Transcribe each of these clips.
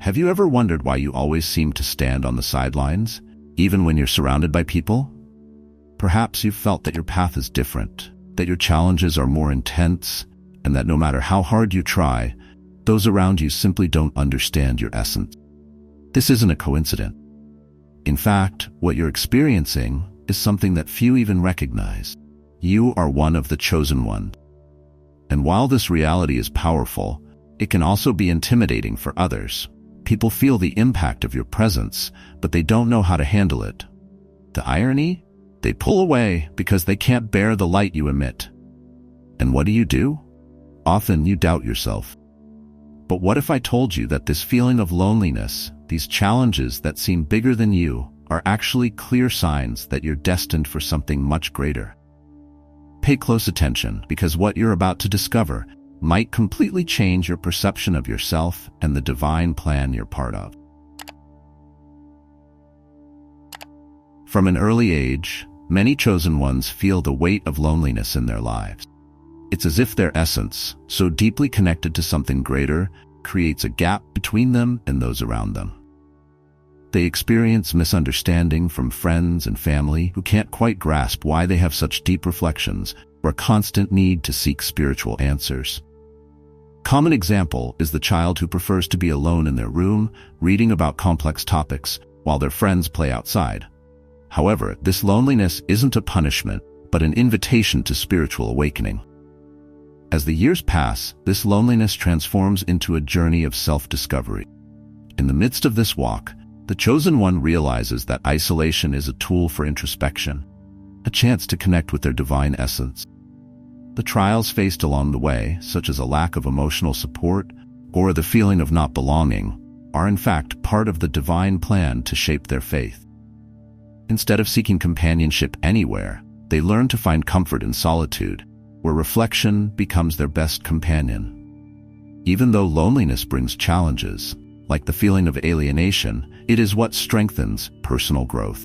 Have you ever wondered why you always seem to stand on the sidelines, even when you're surrounded by people? Perhaps you've felt that your path is different, that your challenges are more intense, and that no matter how hard you try, those around you simply don't understand your essence. This isn't a coincidence. In fact, what you're experiencing is something that few even recognize. You are one of the chosen ones. And while this reality is powerful, it can also be intimidating for others. People feel the impact of your presence, but they don't know how to handle it. The irony? They pull away because they can't bear the light you emit. And what do? Often you doubt yourself. But what if I told you that this feeling of loneliness, these challenges that seem bigger than you, are actually clear signs that you're destined for something much greater? Pay close attention, because what you're about to discover might completely change your perception of yourself and the divine plan you're part of. From an early age, many chosen ones feel the weight of loneliness in their lives. It's as if their essence, so deeply connected to something greater, creates a gap between them and those around them. They experience misunderstanding from friends and family who can't quite grasp why they have such deep reflections or a constant need to seek spiritual answers. Common example is the child who prefers to be alone in their room, reading about complex topics, while their friends play outside. However, this loneliness isn't a punishment, but an invitation to spiritual awakening. As the years pass, this loneliness transforms into a journey of self-discovery. In the midst of this walk, the chosen one realizes that isolation is a tool for introspection, a chance to connect with their divine essence. The trials faced along the way, such as a lack of emotional support or the feeling of not belonging, are in fact part of the divine plan to shape their faith. Instead of seeking companionship anywhere, they learn to find comfort in solitude, where reflection becomes their best companion. Even though loneliness brings challenges, like the feeling of alienation, it is what strengthens personal growth.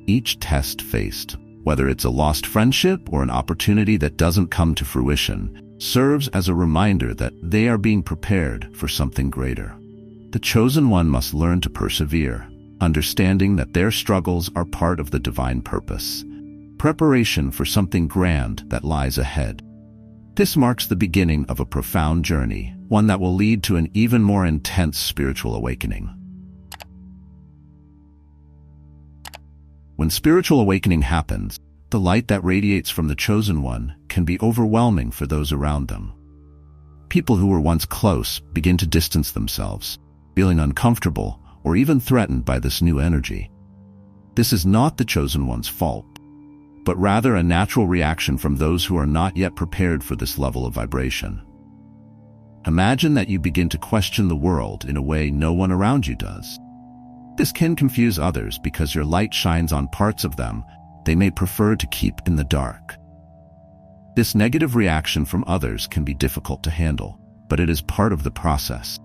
Each test faced, whether it's a lost friendship or an opportunity that doesn't come to fruition, serves as a reminder that they are being prepared for something greater. The chosen one must learn to persevere, understanding that their struggles are part of the divine purpose, preparation for something grand that lies ahead. This marks the beginning of a profound journey, one that will lead to an even more intense spiritual awakening. When spiritual awakening happens, the light that radiates from the chosen one can be overwhelming for those around them. People who were once close begin to distance themselves, feeling uncomfortable or even threatened by this new energy. This is not the chosen one's fault, but rather a natural reaction from those who are not yet prepared for this level of vibration. Imagine that you begin to question the world in a way no one around you does. This can confuse others because your light shines on parts of them they may prefer to keep in the dark. This negative reaction from others can be difficult to handle, but it is part of the process.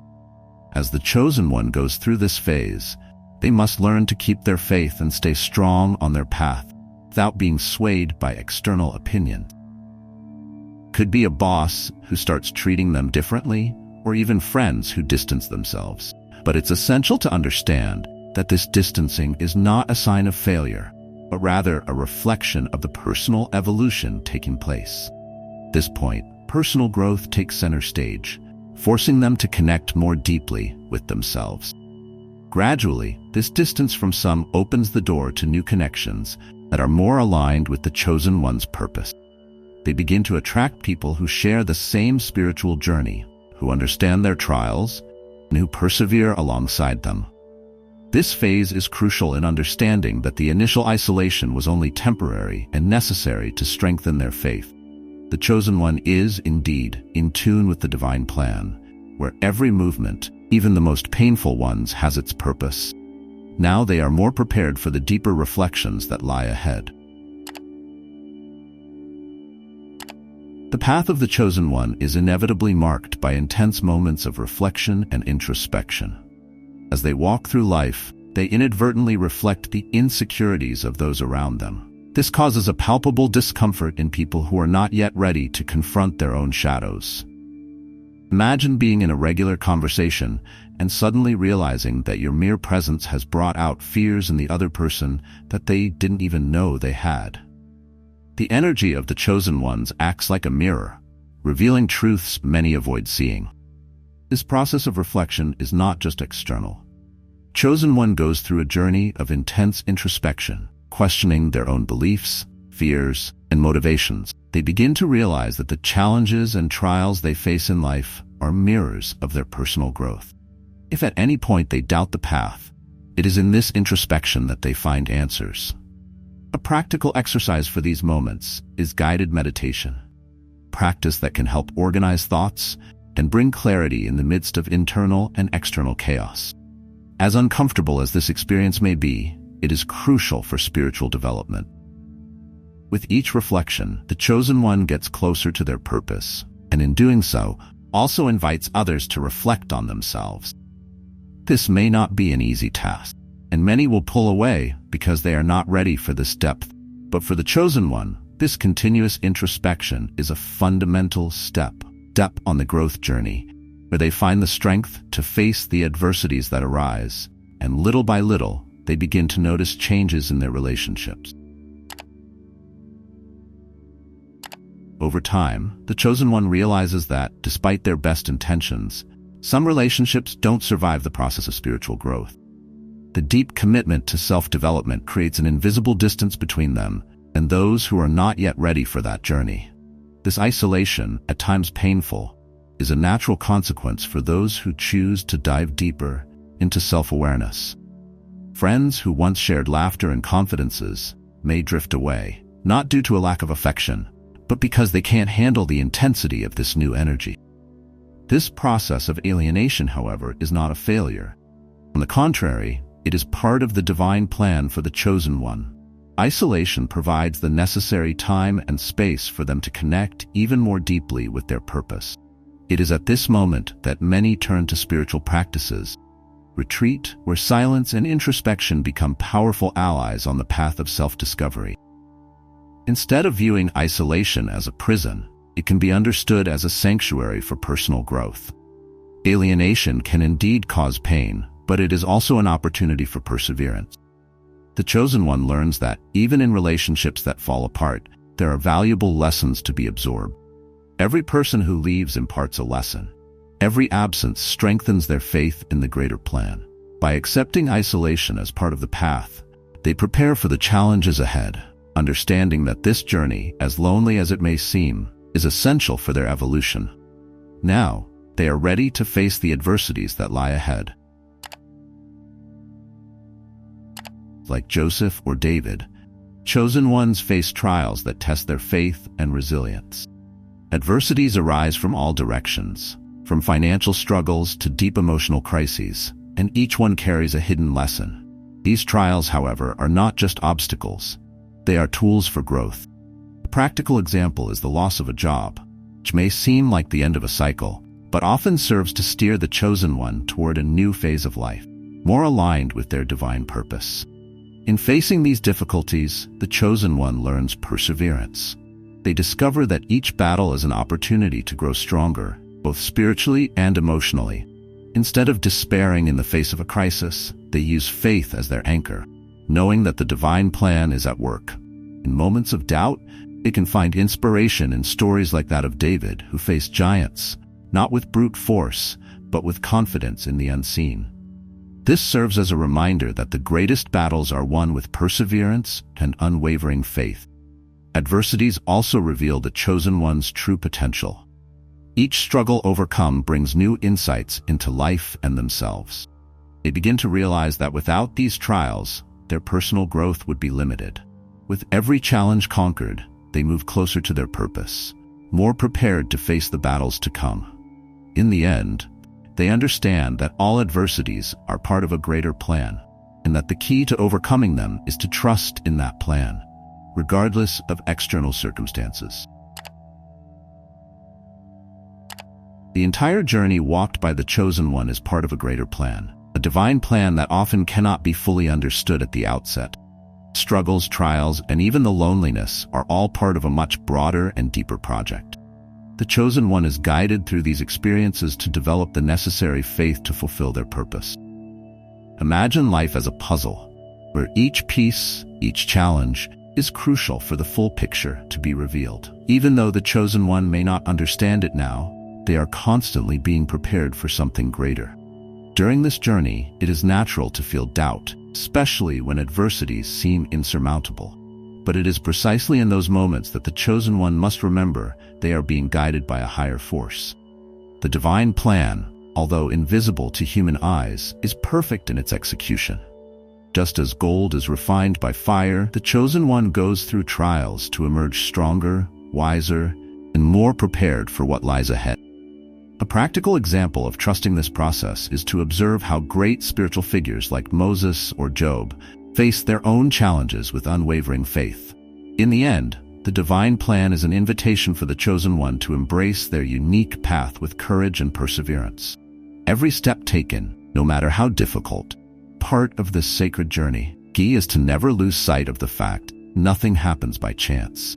As the chosen one goes through this phase, they must learn to keep their faith and stay strong on their path without being swayed by external opinion. Could be a boss who starts treating them differently, or even friends who distance themselves. But it's essential to understand that this distancing is not a sign of failure, but rather a reflection of the personal evolution taking place. At this point, personal growth takes center stage, forcing them to connect more deeply with themselves. Gradually, this distance from some opens the door to new connections that are more aligned with the chosen one's purpose. They begin to attract people who share the same spiritual journey, who understand their trials, and who persevere alongside them. This phase is crucial in understanding that the initial isolation was only temporary and necessary to strengthen their faith. The chosen one is, indeed, in tune with the divine plan, where every movement, even the most painful ones, has its purpose. Now they are more prepared for the deeper reflections that lie ahead. The path of the chosen one is inevitably marked by intense moments of reflection and introspection. As they walk through life, they inadvertently reflect the insecurities of those around them. This causes a palpable discomfort in people who are not yet ready to confront their own shadows. Imagine being in a regular conversation and suddenly realizing that your mere presence has brought out fears in the other person that they didn't even know they had. The energy of the chosen ones acts like a mirror, revealing truths many avoid seeing. This process of reflection is not just external. Chosen one goes through a journey of intense introspection, questioning their own beliefs, fears, and motivations. They begin to realize that the challenges and trials they face in life are mirrors of their personal growth. If at any point they doubt the path, it is in this introspection that they find answers. A practical exercise for these moments is guided meditation, practice that can help organize thoughts and bring clarity in the midst of internal and external chaos. As uncomfortable as this experience may be, it is crucial for spiritual development. With each reflection, the chosen one gets closer to their purpose, and in doing so, also invites others to reflect on themselves. This may not be an easy task, and many will pull away because they are not ready for this depth. But for the chosen one, this continuous introspection is a fundamental step on the growth journey, where they find the strength to face the adversities that arise, and little by little, they begin to notice changes in their relationships. Over time, the chosen one realizes that, despite their best intentions, some relationships don't survive the process of spiritual growth. The deep commitment to self-development creates an invisible distance between them and those who are not yet ready for that journey. This isolation, at times painful, is a natural consequence for those who choose to dive deeper into self-awareness. Friends who once shared laughter and confidences may drift away, not due to a lack of affection, but because they can't handle the intensity of this new energy. This process of alienation, however, is not a failure. On the contrary, it is part of the divine plan for the chosen one. Isolation provides the necessary time and space for them to connect even more deeply with their purpose. It is at this moment that many turn to spiritual practices, retreat, where silence and introspection become powerful allies on the path of self-discovery. Instead of viewing isolation as a prison, it can be understood as a sanctuary for personal growth. Alienation can indeed cause pain, but it is also an opportunity for perseverance. The chosen one learns that, even in relationships that fall apart, there are valuable lessons to be absorbed. Every person who leaves imparts a lesson. Every absence strengthens their faith in the greater plan. By accepting isolation as part of the path, they prepare for the challenges ahead, understanding that this journey, as lonely as it may seem, is essential for their evolution. Now, they are ready to face the adversities that lie ahead. Like Joseph or David, chosen ones face trials that test their faith and resilience. Adversities arise from all directions, from financial struggles to deep emotional crises, and each one carries a hidden lesson. These trials, however, are not just obstacles. They are tools for growth. A practical example is the loss of a job, which may seem like the end of a cycle, but often serves to steer the chosen one toward a new phase of life, more aligned with their divine purpose. In facing these difficulties, the chosen one learns perseverance. They discover that each battle is an opportunity to grow stronger, both spiritually and emotionally. Instead of despairing in the face of a crisis, they use faith as their anchor, knowing that the divine plan is at work. In moments of doubt, they can find inspiration in stories like that of David, who faced giants, not with brute force, but with confidence in the unseen. This serves as a reminder that the greatest battles are won with perseverance and unwavering faith. Adversities also reveal the chosen one's true potential. Each struggle overcome brings new insights into life and themselves. They begin to realize that without these trials, their personal growth would be limited. With every challenge conquered, they move closer to their purpose, more prepared to face the battles to come. In the end, they understand that all adversities are part of a greater plan, and that the key to overcoming them is to trust in that plan, regardless of external circumstances. The entire journey walked by the chosen one is part of a greater plan, a divine plan that often cannot be fully understood at the outset. Struggles, trials, and even the loneliness are all part of a much broader and deeper project. The chosen one is guided through these experiences to develop the necessary faith to fulfill their purpose. Imagine life as a puzzle, where each piece, each challenge, is crucial for the full picture to be revealed. Even though the chosen one may not understand it now, they are constantly being prepared for something greater. During this journey, it is natural to feel doubt, especially when adversities seem insurmountable. But it is precisely in those moments that the chosen one must remember they are being guided by a higher force. The divine plan, although invisible to human eyes, is perfect in its execution. Just as gold is refined by fire, the chosen one goes through trials to emerge stronger, wiser, and more prepared for what lies ahead. A practical example of trusting this process is to observe how great spiritual figures like Moses or Job face their own challenges with unwavering faith. In the end, the divine plan is an invitation for the chosen one to embrace their unique path with courage and perseverance. Every step taken, no matter how difficult, part of this sacred journey. Key is to never lose sight of the fact nothing happens by chance.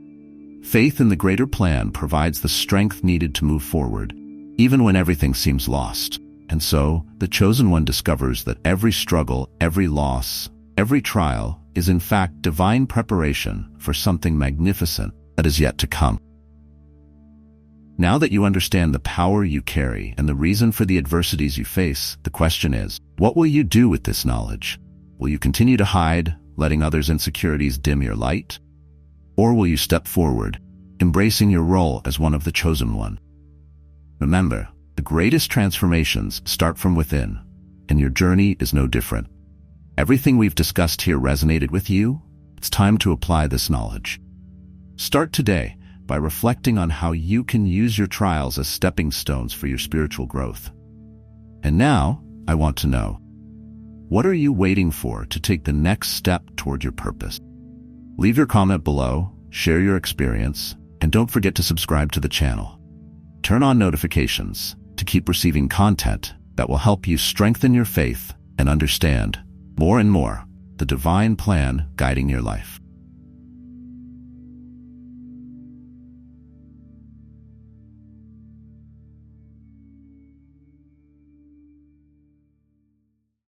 Faith in the greater plan provides the strength needed to move forward, even when everything seems lost. And so, the chosen one discovers that every struggle, every loss, every trial is in fact divine preparation for something magnificent that is yet to come. Now that you understand the power you carry and the reason for the adversities you face, the question is, what will you do with this knowledge? Will you continue to hide, letting others' insecurities dim your light? Or will you step forward, embracing your role as one of the chosen one? Remember, the greatest transformations start from within, and your journey is no different. Everything we've discussed here resonated with you? It's time to apply this knowledge. Start today by reflecting on how you can use your trials as stepping stones for your spiritual growth. And now, I want to know, what are you waiting for to take the next step toward your purpose? Leave your comment below, share your experience, and don't forget to subscribe to the channel. Turn on notifications to keep receiving content that will help you strengthen your faith and understand more and more the divine plan guiding your life.